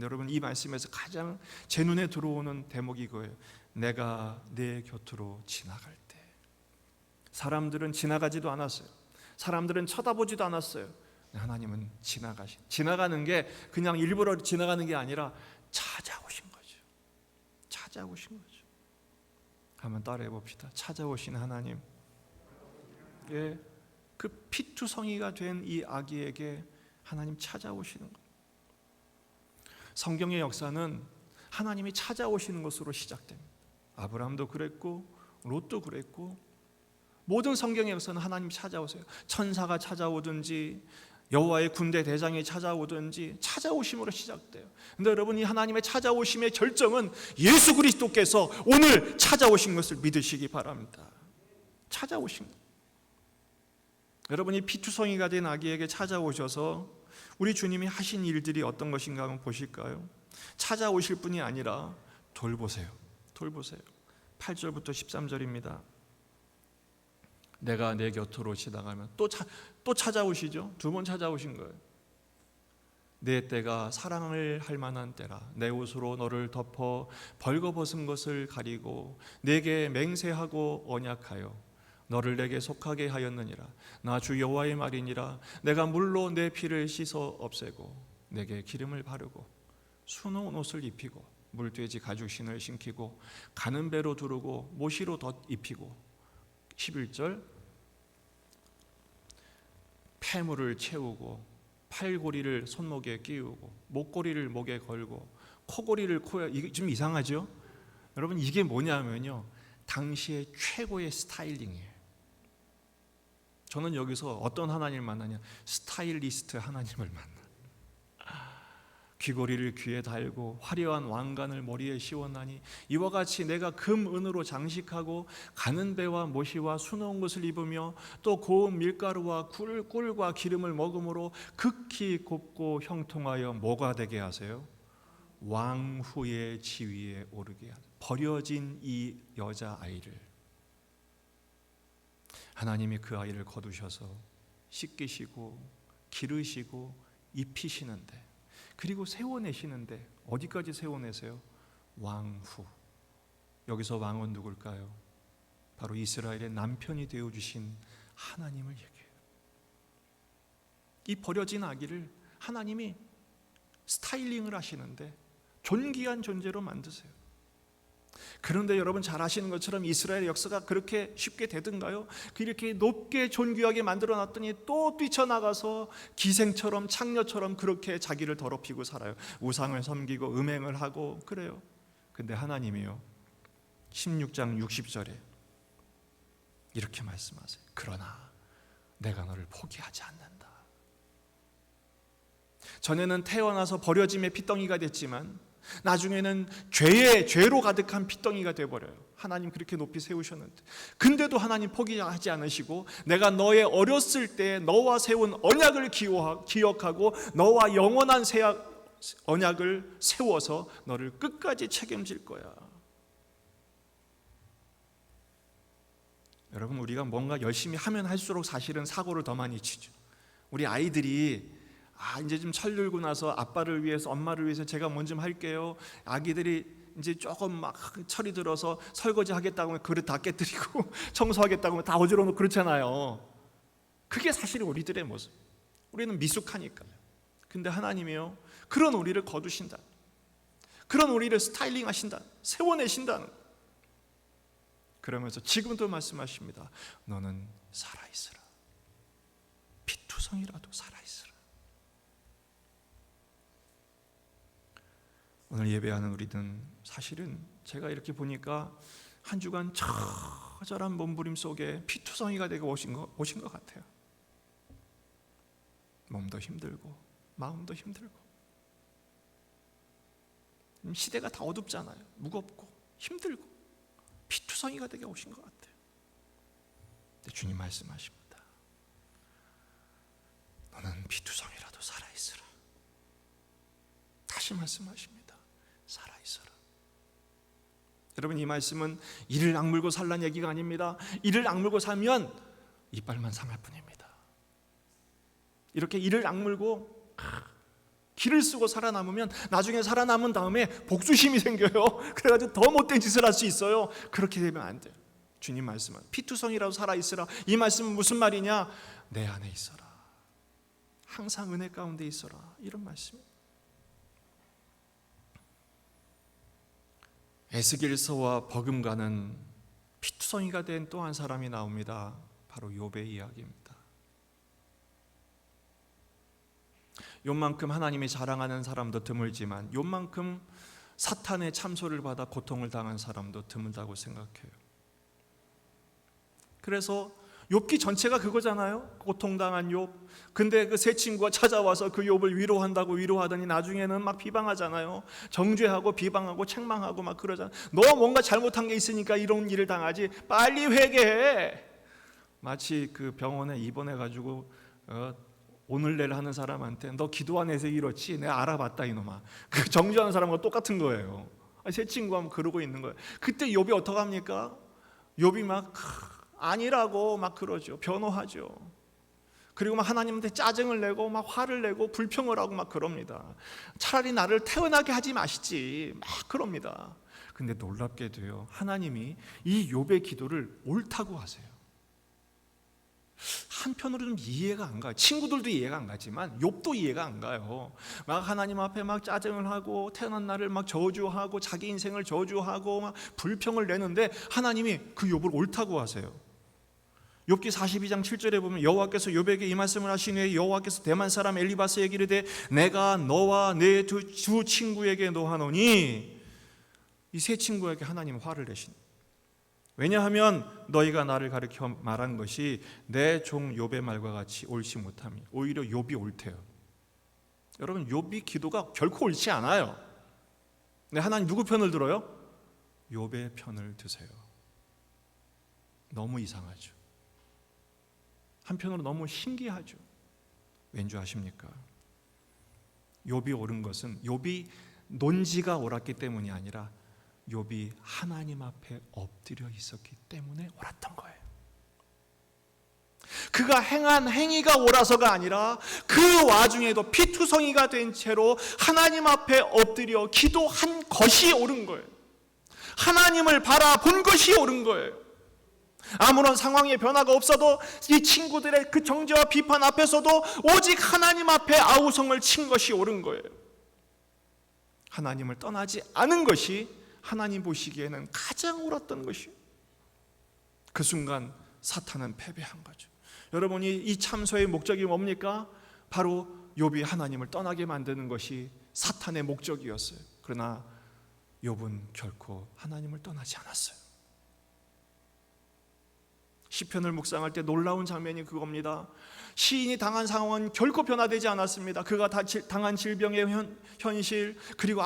Speaker 1: 여러분, 이 말씀에서 가장 제 눈에 들어오는 대목이 이거예요. 내가 내 곁으로 지나갈 때. 사람들은 지나가지도 않았어요. 사람들은 쳐다보지도 않았어요. 하나님은 지나가는 게 그냥 일부러 지나가는 게 아니라 찾아오신 거죠. 한번 따라해 봅시다. 찾아오신 하나님. 예, 그 피투성이가 된 이 아기에게 하나님 찾아오시는 것. 성경의 역사는 하나님이 찾아오시는 것으로 시작됩니다. 아브라함도 그랬고 롯도 그랬고, 모든 성경의 역사는 하나님이 찾아오세요. 천사가 찾아오든지 여호와의 군대 대장이 찾아오든지 찾아오심으로 시작돼요. 근데 여러분, 이 하나님의 찾아오심의 결정은 예수 그리스도께서 오늘 찾아오신 것을 믿으시기 바랍니다. 찾아오신 것. 여러분이 피투성이가 된 아기에게 찾아오셔서 우리 주님이 하신 일들이 어떤 것인가 한번 보실까요? 찾아오실 뿐이 아니라 돌보세요. 8절부터 13절입니다. 내가 내 곁으로 지나가면 또 찾아오시죠. 2번 찾아오신 거예요. 내 때가 사랑을 할 만한 때라. 내 옷으로 너를 덮어 벌거벗은 것을 가리고 내게 맹세하고 언약하여 너를 내게 속하게 하였느니라. 나 주 여호와의 말이니라. 내가 물로 내 피를 씻어 없애고 내게 기름을 바르고 수놓은 옷을 입히고 물돼지 가죽신을 신기고 가는 배로 두르고 모시로 덧 입히고. 11절 폐물을 채우고 팔고리를 손목에 끼우고 목고리를 목에 걸고 코고리를 코에, 이게 좀 이상하죠? 여러분 이게 뭐냐면요, 당시의 최고의 스타일링이에요. 저는 여기서 어떤 하나님을 만나냐, 스타일리스트 하나님을 만나. 귀고리를 귀에 달고 화려한 왕관을 머리에 씌웠나니 이와 같이 내가 금 은으로 장식하고 가는 배와 모시와 수놓은 것을 입으며 또 고운 밀가루와 꿀과 기름을 먹음으로 극히 곱고 형통하여 뭐가 되게 하세요? 왕후의 지위에 오르게 하세요. 버려진 이 여자아이를 하나님이 그 아이를 거두셔서 씻기시고 기르시고 입히시는데, 그리고 세워내시는데 어디까지 세워내세요? 왕후. 여기서 왕은 누굴까요? 바로 이스라엘의 남편이 되어주신 하나님을 얘기해요. 이 버려진 아기를 하나님이 스타일링을 하시는데 존귀한 존재로 만드세요. 그런데 여러분 잘 아시는 것처럼 이스라엘의 역사가 그렇게 쉽게 되던가요? 이렇게 높게 존귀하게 만들어놨더니 또 뛰쳐나가서 기생처럼 창녀처럼 그렇게 자기를 더럽히고 살아요. 우상을 섬기고 음행을 하고 그래요. 근데 하나님이요 16장 60절에 이렇게 말씀하세요. 그러나 내가 너를 포기하지 않는다. 전에는 태어나서 버려짐의 핏덩이가 됐지만 나중에는 죄로 가득한 핏덩이가 되어버려요. 하나님 그렇게 높이 세우셨는데, 근데도 하나님 포기하지 않으시고 내가 너의 어렸을 때 너와 세운 언약을 기억하고 너와 영원한 언약을 세워서 너를 끝까지 책임질 거야. 여러분 우리가 뭔가 열심히 하면 할수록 사실은 사고를 더 많이 치죠. 우리 아이들이 이제 좀 철들고 나서 아빠를 위해서 엄마를 위해서 제가 뭔 좀 할게요. 아기들이 이제 조금 막 철이 들어서 설거지 하겠다고 하면 그릇 다 깨뜨리고 청소하겠다고 하면 다 어지러워 놓고 그렇잖아요. 그게 사실 우리들의 모습. 우리는 미숙하니까요. 근데 하나님이요 그런 우리를 거두신다. 그런 우리를 스타일링 하신다. 세워내신다는. 그러면서 지금도 말씀하십니다. 너는 살아있으라. 피투성이라도 살아있으라. 오늘 예배하는 우리는 사실은 제가 이렇게 보니까 한 주간 처절한 몸부림 속에 피투성이가 되고 오신 것 같아요. 몸도 힘들고 마음도 힘들고 시대가 다 어둡잖아요. 무겁고 힘들고 피투성이가 되게 오신 것 같아요. 근데 주님 말씀하십니다. 너는 피투성이라도 살아있으라. 다시 말씀하십니다. 살아있어라. 여러분 이 말씀은 이를 악물고 살란 얘기가 아닙니다. 이를 악물고 살면 이빨만 상할 뿐입니다. 이렇게 이를 악물고 기를 쓰고 살아남으면 나중에 살아남은 다음에 복수심이 생겨요. 그래가지고 더 못된 짓을 할 수 있어요. 그렇게 되면 안 돼요. 주님 말씀은 피투성이라도 살아있으라. 이 말씀은 무슨 말이냐? 내 안에 있어라. 항상 은혜 가운데 있어라. 이런 말씀입니다. 에스겔서와 버금가는 피투성이가 된 또 한 사람이 나옵니다. 바로 욥의 이야기입니다. 욥만큼 하나님이 자랑하는 사람도 드물지만 욥만큼 사탄의 참소를 받아 고통을 당한 사람도 드물다고 생각해요. 그래서 욥기 전체가 그거잖아요. 고통당한 욥. 근데 그 세 친구가 찾아와서 그 욥을 위로한다고 위로하더니 나중에는 막 비방하잖아요. 정죄하고 비방하고 책망하고 막 그러잖아요. 너 뭔가 잘못한 게 있으니까 이런 일을 당하지. 빨리 회개해. 마치 그 병원에 입원해가지고 오늘 내일 하는 사람한테 너 기도 안 해서 이렇지. 내가 알아봤다 이놈아. 그 정죄하는 사람과 똑같은 거예요. 세 친구가 막 그러고 있는 거예요. 그때 욥이 어떡합니까? 욥이 막 아니라고 막 그러죠. 변호하죠. 그리고 막 하나님한테 짜증을 내고 막 화를 내고 불평을 하고 막 그럽니다. 차라리 나를 태어나게 하지 마시지 막 그럽니다. 근데 놀랍게도요 하나님이 이 욥의 기도를 옳다고 하세요. 한편으로는 이해가 안 가요. 친구들도 이해가 안 가지만 욥도 이해가 안 가요. 막 하나님 앞에 막 짜증을 하고 태어난 날을 막 저주하고 자기 인생을 저주하고 막 불평을 내는데 하나님이 그 욥을 옳다고 하세요. 욥기 42장 7절에 보면 여호와께서 욥에게 이 말씀을 하신 후에 여호와께서 대만 사람 엘리바스에게 이르되 내가 너와 내 두 친구에게 노하노니, 이 세 친구에게 하나님 화를 내신. 왜냐하면 너희가 나를 가리켜 말한 것이 내 종 욥의 말과 같이 옳지 못함이, 오히려 욥이 옳대요. 여러분, 욥이 기도가 결코 옳지 않아요. 근데 하나님 누구 편을 들어요? 욥의 편을 드세요. 너무 이상하죠. 한편으로 너무 신기하죠. 왠지 아십니까? 욥이 옳은 것은 욥이 논지가 옳았기 때문이 아니라 욥이 하나님 앞에 엎드려 있었기 때문에 옳았던 거예요. 그가 행한 행위가 옳아서가 아니라 그 와중에도 피투성이가 된 채로 하나님 앞에 엎드려 기도한 것이 옳은 거예요. 하나님을 바라본 것이 옳은 거예요. 아무런 상황의 변화가 없어도 이 친구들의 그 정죄와 비판 앞에서도 오직 하나님 앞에 아우성을 친 것이 옳은 거예요. 하나님을 떠나지 않은 것이 하나님 보시기에는 가장 옳았던 것이에요. 그 순간 사탄은 패배한 거죠. 여러분이 이 참소의 목적이 뭡니까? 바로 욥이 하나님을 떠나게 만드는 것이 사탄의 목적이었어요. 그러나 욥은 결코 하나님을 떠나지 않았어요. 시편을 묵상할 때 놀라운 장면이 그겁니다. 시인이 당한 상황은 결코 변화되지 않았습니다. 그가 당한 질병의 현실, 그리고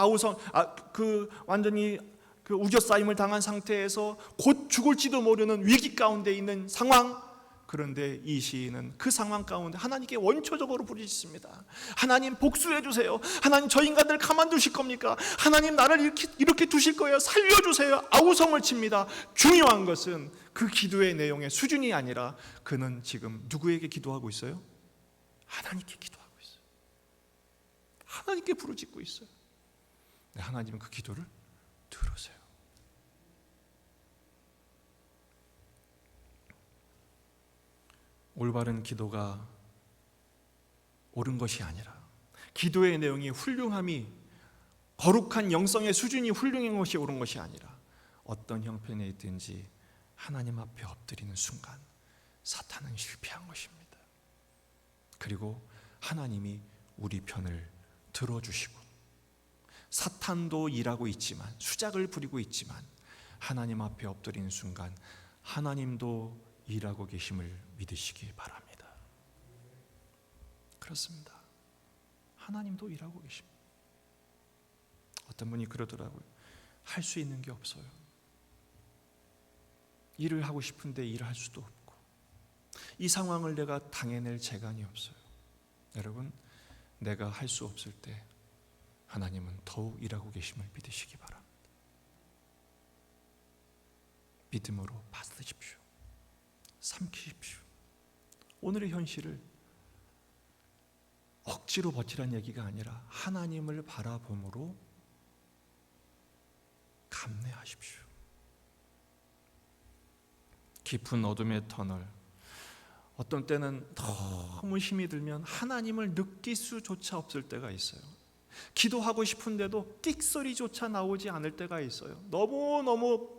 Speaker 1: 완전히 그 우겨싸임을 당한 상태에서 곧 죽을지도 모르는 위기 가운데 있는 상황. 그런데 이 시인은 그 상황 가운데 하나님께 원초적으로 부르짖습니다. 하나님 복수해 주세요. 하나님 저 인간들 가만두실 겁니까? 하나님 나를 이렇게 두실 거예요. 살려주세요. 아우성을 칩니다. 중요한 것은 그 기도의 내용의 수준이 아니라 그는 지금 누구에게 기도하고 있어요? 하나님께 기도하고 있어요. 하나님께 부르짖고 있어요. 하나님은 그 기도를 들으세요. 올바른 기도가 옳은 것이 아니라 기도의 내용이 훌륭함이, 거룩한 영성의 수준이 훌륭한 것이 옳은 것이 아니라 어떤 형편에 있든지 하나님 앞에 엎드리는 순간 사탄은 실패한 것입니다. 그리고 하나님이 우리 편을 들어주시고, 사탄도 일하고 있지만, 수작을 부리고 있지만 하나님 앞에 엎드리는 순간 하나님도 일하고 계심을 믿으시기 바랍니다. 그렇습니다. 하나님도 일하고 계십니다. 어떤 분이 그러더라고요. 할 수 있는 게 없어요. 일을 하고 싶은데 일할 수도 없고, 이 상황을 내가 당해낼 재간이 없어요. 여러분, 내가 할 수 없을 때 하나님은 더욱 일하고 계심을 믿으시기 바랍니다. 믿음으로 받으십시오. 삼키십시오. 오늘의 현실을 억지로 버티란 얘기가 아니라 하나님을 바라봄으로 감내하십시오. 깊은 어둠의 터널, 어떤 때는 너무 힘이 들면 하나님을 느낄 수조차 없을 때가 있어요. 기도하고 싶은데도 끽소리조차 나오지 않을 때가 있어요. 너무너무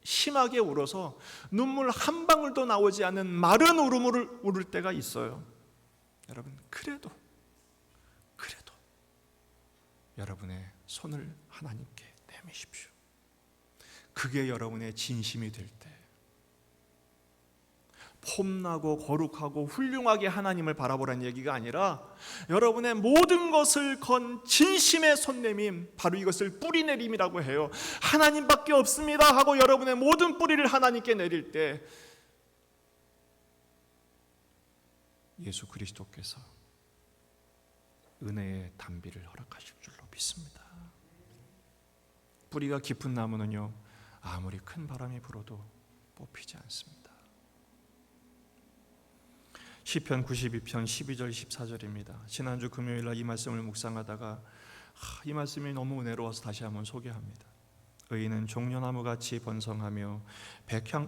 Speaker 1: 심하게 울어서 눈물 한 방울도 나오지 않는 마른 울음을 울을 때가 있어요. 여러분, 그래도 여러분의 손을 하나님께 내미십시오. 그게 여러분의 진심이 될 때, 폼나고 거룩하고 훌륭하게 하나님을 바라보라는 얘기가 아니라 여러분의 모든 것을 건 진심의 손내밈, 바로 이것을 뿌리내림이라고 해요. 하나님밖에 없습니다 하고 여러분의 모든 뿌리를 하나님께 내릴 때 예수 그리스도께서 은혜의 단비를 허락하실 줄로 믿습니다. 뿌리가 깊은 나무는요, 아무리 큰 바람이 불어도 뽑히지 않습니다. 시편 92편 12절 14절입니다. 지난주 금요일날 이 말씀을 묵상하다가 이 말씀이 너무 은혜로워서 다시 한번 소개합니다. 의인은 종려나무같이 번성하며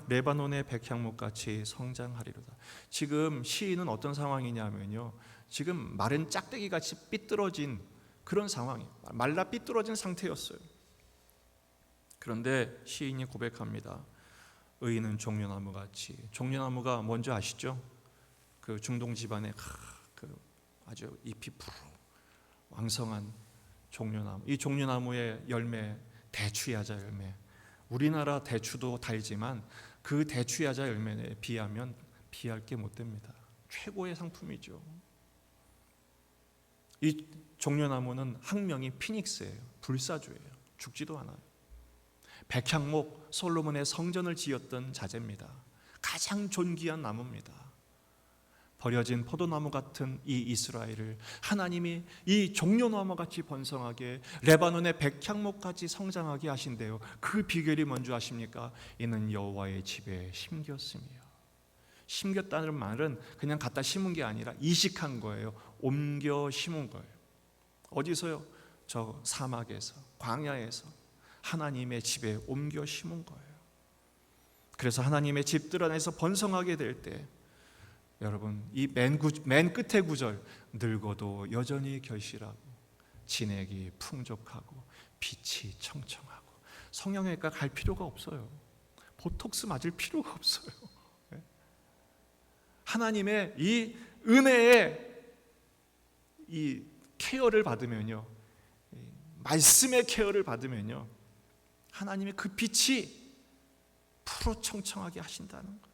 Speaker 1: 레바논의 백향목같이 성장하리로다. 지금 시인은 어떤 상황이냐면요, 지금 마른 짝대기같이 삐뚤어진 그런 상황이에요. 말라 삐뚤어진 상태였어요. 그런데 시인이 고백합니다. 의인은 종려나무 같이. 종려나무가 뭔지 아시죠? 그 중동 집안에 그 아주 잎이 푸르 왕성한 종려나무. 이 종려나무의 열매, 대추야자 열매. 우리나라 대추도 달지만 그 대추야자 열매에 비하면 비할 게 못 됩니다. 최고의 상품이죠. 이 종려나무는 학명이 피닉스예요. 불사조예요. 죽지도 않아요. 백향목, 솔로몬의 성전을 지었던 자재입니다. 가장 존귀한 나무입니다. 버려진 포도나무 같은 이 이스라엘을 하나님이 이 종려나무 같이 번성하게, 레바논의 백향목같이 성장하게 하신대요. 그 비결이 뭔지 아십니까? 이는 여호와의 집에 심겼으며. 심겼다는 말은 그냥 갖다 심은 게 아니라 이식한 거예요. 옮겨 심은 거예요. 어디서요? 저 사막에서, 광야에서 하나님의 집에 옮겨 심은 거예요. 그래서 하나님의 집들 안에서 번성하게 될 때, 여러분, 이 맨 끝의 구절, 늙어도 여전히 결실하고 진액이 풍족하고 빛이 청청하고. 성형외과 갈 필요가 없어요. 보톡스 맞을 필요가 없어요. 하나님의 이 은혜의 이 케어를 받으면요, 말씀의 케어를 받으면요, 하나님의 그 빛이 푸르청청하게 하신다는 거예요.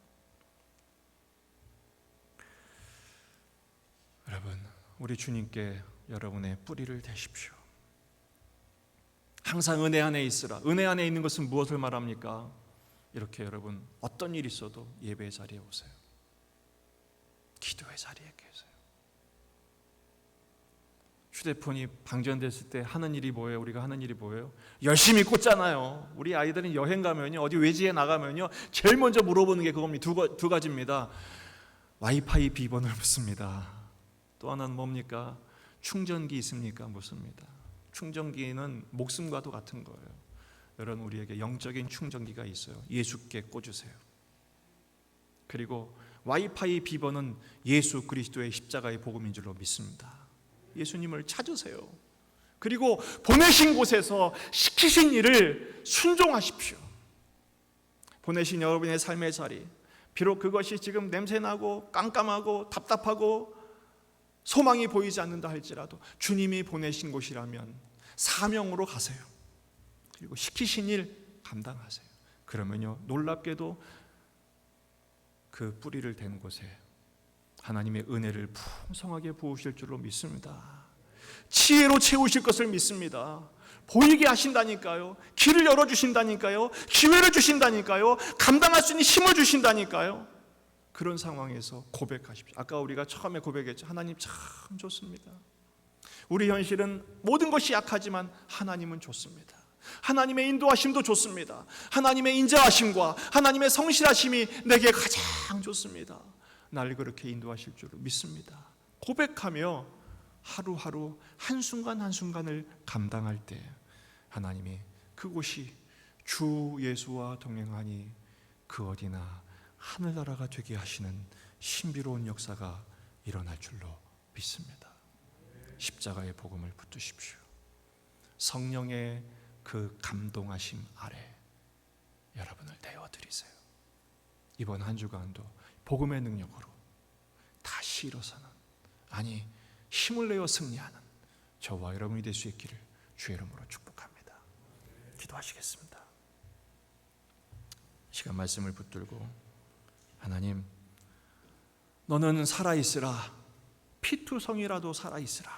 Speaker 1: 여러분, 우리 주님께 여러분의 뿌리를 대십시오. 항상 은혜 안에 있으라. 은혜 안에 있는 것은 무엇을 말합니까? 이렇게 여러분, 어떤 일이 있어도 예배의 자리에 오세요. 기도의 자리에 계세요. 휴대폰이 방전됐을 때 하는 일이 뭐예요? 우리가 하는 일이 뭐예요? 열심히 꽂잖아요. 우리 아이들은 여행 가면요, 어디 외지에 나가면요, 제일 먼저 물어보는 게 그겁니다. 두 가지입니다. 와이파이 비번을 묻습니다. 또 하나는 뭡니까? 충전기 있습니까? 묻습니다. 충전기는 목숨과도 같은 거예요. 여러분, 우리에게 영적인 충전기가 있어요. 예수께 꽂으세요. 그리고 와이파이 비번은 예수 그리스도의 십자가의 복음인 줄로 믿습니다. 예수님을 찾으세요. 그리고 보내신 곳에서 시키신 일을 순종하십시오. 보내신 여러분의 삶의 자리, 비록 그것이 지금 냄새나고 깜깜하고 답답하고 소망이 보이지 않는다 할지라도 주님이 보내신 곳이라면 사명으로 가세요. 그리고 시키신 일 감당하세요. 그러면요, 놀랍게도 그 뿌리를 댄 곳에 하나님의 은혜를 풍성하게 부으실 줄로 믿습니다. 지혜로 채우실 것을 믿습니다. 보이게 하신다니까요. 길을 열어주신다니까요. 기회를 주신다니까요. 감당할 수 있는 힘을 주신다니까요. 그런 상황에서 고백하십시오. 아까 우리가 처음에 고백했죠. 하나님 참 좋습니다. 우리 현실은 모든 것이 약하지만 하나님은 좋습니다. 하나님의 인도하심도 좋습니다. 하나님의 인자하심과 하나님의 성실하심이 내게 가장 좋습니다. 날 그렇게 인도하실 줄 믿습니다. 고백하며 하루하루 한순간 한순간을 감당할 때 하나님이 그곳이 주 예수와 동행하니 그 어디나 하늘나라가 되게 하시는 신비로운 역사가 일어날 줄로 믿습니다. 십자가의 복음을 붙드십시오. 성령의 그 감동하심 아래 여러분을 내어드리세요. 이번 한 주간도 복음의 능력으로 다시 일어서는, 아니 힘을 내어 승리하는 저와 여러분이 될 수 있기를 주의 이름으로 축복합니다. 기도하시겠습니다. 시간 말씀을 붙들고, 하나님, 너는 살아있으라. 피투성이라도 살아있으라.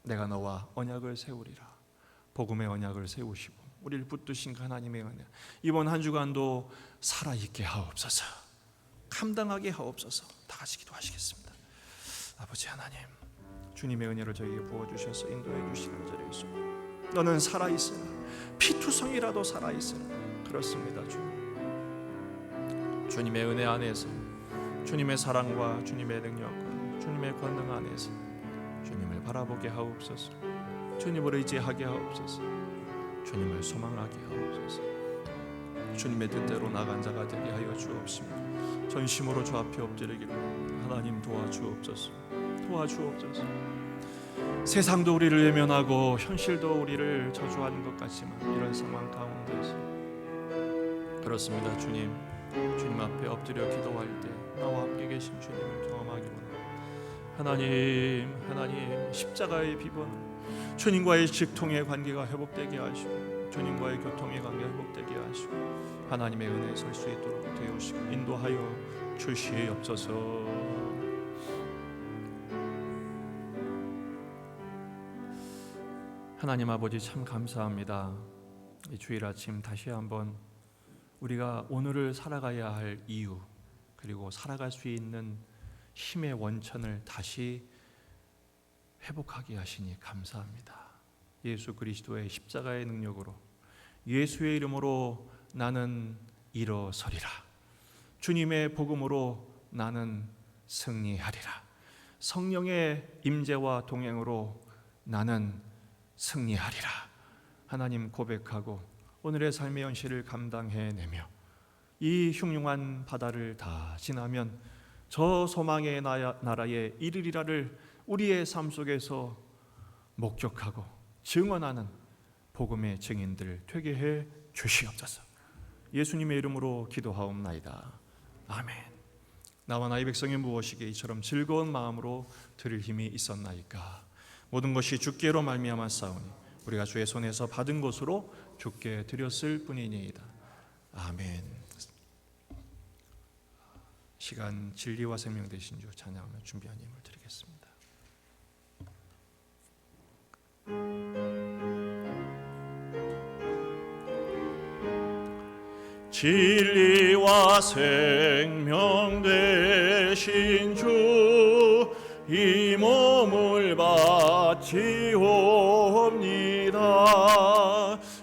Speaker 1: 내가 너와 언약을 세우리라. 복음의 언약을 세우시고 우리를 붙드신 그 하나님의 은혜, 이번 한 주간도 살아있게 하옵소서. 감당하게 하옵소서. 다 같이 기도하시겠습니다. 아버지 하나님, 주님의 은혜를 저희에게 부어주셔서 인도해 주시는 자리에 있어. 너는 살아있으라. 피투성이라도 살아있으라. 그렇습니다. 주님의 은혜 안에서, 주님의 사랑과 주님의 능력과 주님의 권능 안에서 주님을 바라보게 하옵소서. 주님을 의지하게 하옵소서. 주님을 소망하게 하옵소서. 주님의 뜻대로 나간 자가 되게 하여 주옵시며 전심으로 주 앞에 엎드리기를 하나님 도와주옵소서. 도와주옵소서. 세상도 우리를 외면하고 현실도 우리를 저주하는 것 같지만 이런 상황 가운데서 그렇습니다. 주님 앞에 엎드려 기도할 때 나와 함께 계신 주님을 경험하기 원합니다. 하나님 십자가의 비번 주님과의 직통의 관계가 회복되게 하시고 주님과의 교통의 관계가 회복되게 하시고 하나님의 은혜에 설 수 있도록 되어주시고 인도하여 주시옵소서. 하나님 아버지 참 감사합니다. 이 주일 아침 다시 한번 우리가 오늘을 살아가야 할 이유 그리고 살아갈 수 있는 힘의 원천을 다시 회복하게 하시니 감사합니다. 예수 그리스도의 십자가의 능력으로 예수의 이름으로 나는 일어서리라. 주님의 복음으로 나는 승리하리라. 성령의 임재와 동행으로 나는 승리하리라. 하나님 고백하고 오늘의 삶의 현실을 감당해내며 이 흉흉한 바다를 다 지나면 저 소망의 나라에 이르리라를 우리의 삶 속에서 목격하고 증언하는 복음의 증인들 되게 해 주시옵소서. 예수님의 이름으로 기도하옵나이다. 아멘. 나와 나의 백성이 무엇이기에 이처럼 즐거운 마음으로 들을 힘이 있었나이까. 모든 것이 주께로 말미암아 싸우니 우리가 주의 손에서 받은 것으로 주께 드렸을 뿐이니이다. 아멘. 시간 진리와 생명 되신 주 찬양하며 준비한 힘을 드리겠습니다.
Speaker 2: 진리와 생명 되신 주 이 몸을 바치옵니다.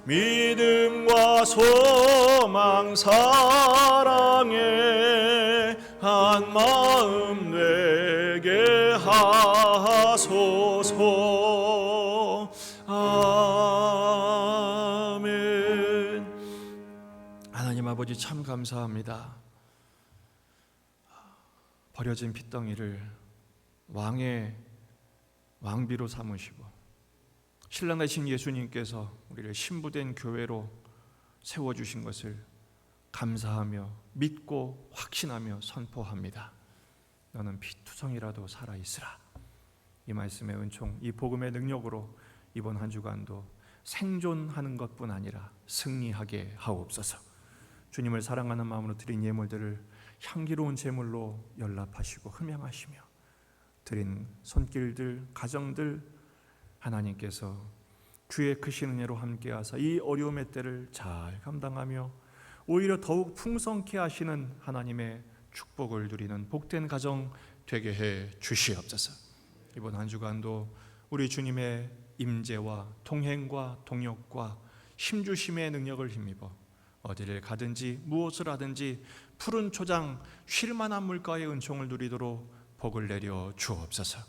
Speaker 2: 믿음과 소망 사랑에 한 마음 되게 하소서. 아멘.
Speaker 1: 하나님 아버지 참 감사합니다. 버려진 핏덩이를 왕의 왕비로 삼으시고 신랑 되신 예수님께서 우리를 신부된 교회로 세워주신 것을 감사하며 믿고 확신하며 선포합니다. 너는 피투성이라도 살아있으라. 이 말씀의 은총, 이 복음의 능력으로 이번 한 주간도 생존하는 것뿐 아니라 승리하게 하옵소서. 주님을 사랑하는 마음으로 드린 예물들을 향기로운 제물로 연락하시고 흠양하시며 드린 손길들, 가정들 하나님께서 주의 크신 은혜로 함께하사 이 어려움의 때를 잘 감당하며 오히려 더욱 풍성케 하시는 하나님의 축복을 누리는 복된 가정 되게 해 주시옵소서. 이번 한 주간도 우리 주님의 임재와 동행과 동역과 힘주심의 능력을 힘입어 어디를 가든지 무엇을 하든지 푸른 초장 쉴만한 물가의 은총을 누리도록 복을 내려 주옵소서.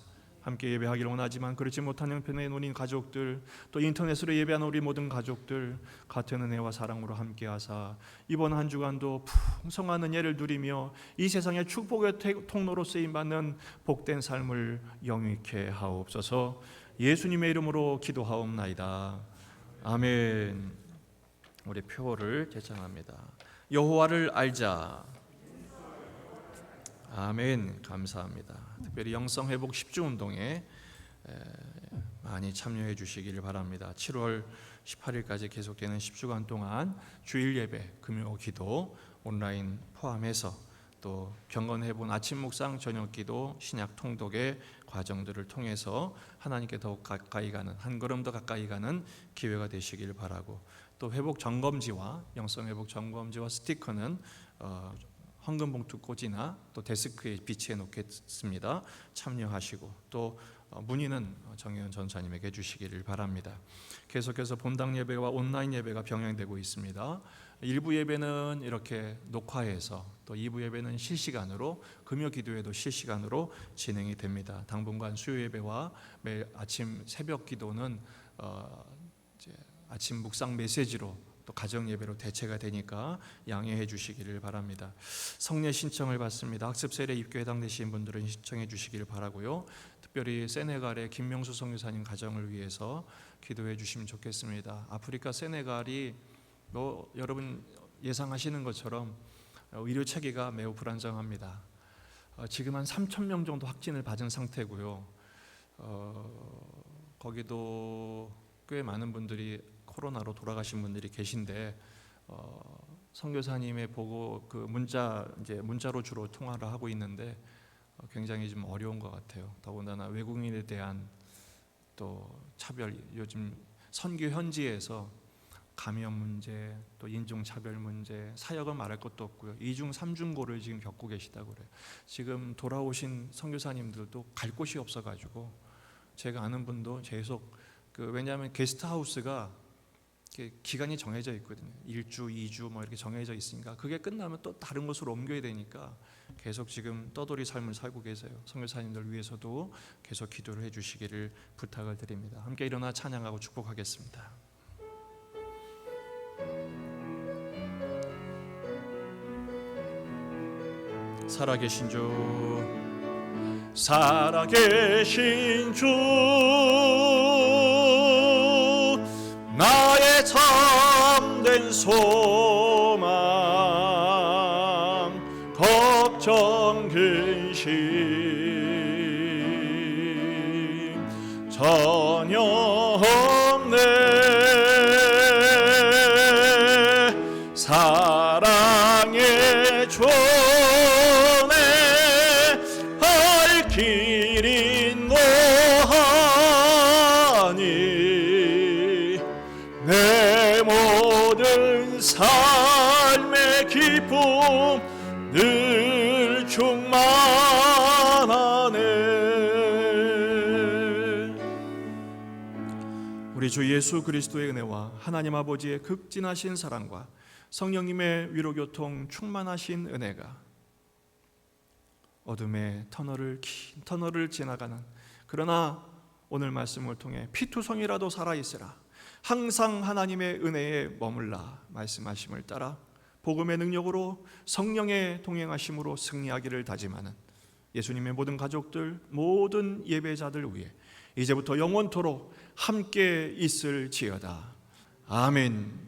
Speaker 1: 함께 예배하기를 원하지만 그렇지 못한 형편의 노인 가족들, 또 인터넷으로 예배하는 우리 모든 가족들 같은 은혜와 사랑으로 함께하사 이번 한 주간도 풍성한 은혜를 누리며 이 세상의 축복의 통로로 쓰임받는 복된 삶을 영위케 하옵소서. 예수님의 이름으로 기도하옵나이다. 아멘. 우리 표어를 제창합니다. 여호와를 알자. 아멘. 감사합니다. 특별히 영성회복 10주 운동에 많이 참여해 주시기를 바랍니다. 7월 18일까지 계속되는 10주간 동안 주일 예배, 금요 기도 온라인 포함해서 또 경건해본 아침 묵상, 저녁 기도, 신약 통독의 과정들을 통해서 하나님께 더욱 가까이 가는, 한 걸음 더 가까이 가는 기회가 되시길 바라고, 또 회복 점검지와 영성 회복 점검지와 스티커는 황금 봉투 꽂이나 또 데스크에 비치해 놓겠습니다. 참여하시고 또 문의는 정혜연 전사님에게 주시기를 바랍니다. 계속해서 본당 예배와 온라인 예배가 병행되고 있습니다. 1부 예배는 이렇게 녹화해서 또 2부 예배는 실시간으로, 금요 기도회도 실시간으로 진행이 됩니다. 당분간 수요 예배와 매일 아침 새벽 기도는 이제 아침 묵상 메시지로 또 가정 예배로 대체가 되니까 양해해 주시기를 바랍니다. 성례 신청을 받습니다. 학습 세례 입교에 해당되신 분들은 신청해 주시기를 바라고요. 특별히 세네갈의 김명수 선교사님 가정을 위해서 기도해 주시면 좋겠습니다. 아프리카 세네갈이 여러분 예상하시는 것처럼 의료 체계가 매우 불안정합니다. 지금 한 3,000명 정도 확진을 받은 상태고요. 거기도 꽤 많은 분들이 코로나로 돌아가신 분들이 계신데 선교사님의 보고 그 문자로 주로 통화를 하고 있는데 굉장히 좀 어려운 것 같아요. 더군다나 외국인에 대한 또 차별, 요즘 선교 현지에서 감염 문제, 또 인종차별 문제, 사역은 말할 것도 없고요. 2중, 3중고를 지금 겪고 계시다고 그래요. 지금 돌아오신 선교사님들도 갈 곳이 없어가지고 제가 아는 분도 계속 왜냐하면 게스트하우스가 기간이 정해져 있거든요. 1주, 2주 뭐 이렇게 정해져 있으니까 그게 끝나면 또 다른 곳으로 옮겨야 되니까 계속 지금 떠돌이 삶을 살고 계세요. 선교사님들 위해서도 계속 기도를 해주시기를 부탁을 드립니다. 함께 일어나 찬양하고 축복하겠습니다. 살아계신 주,
Speaker 2: 살아계신 주, 나의 참된 소망, 걱정 근심 전혀 없네. 사랑의 존에 할 길이 노하니 내 모든 삶의 기쁨 늘 충만하네.
Speaker 1: 우리 주 예수 그리스도의 은혜와 하나님 아버지의 극진하신 사랑과 성령님의 위로교통 충만하신 은혜가 어둠의 긴 터널을 지나가는, 그러나 오늘 말씀을 통해 피투성이라도 살아있으라, 항상 하나님의 은혜에 머물라 말씀하심을 따라 복음의 능력으로 성령의 동행하심으로 승리하기를 다짐하는 예수님의 모든 가족들, 모든 예배자들 위해 이제부터 영원토록 함께 있을지어다. 아멘.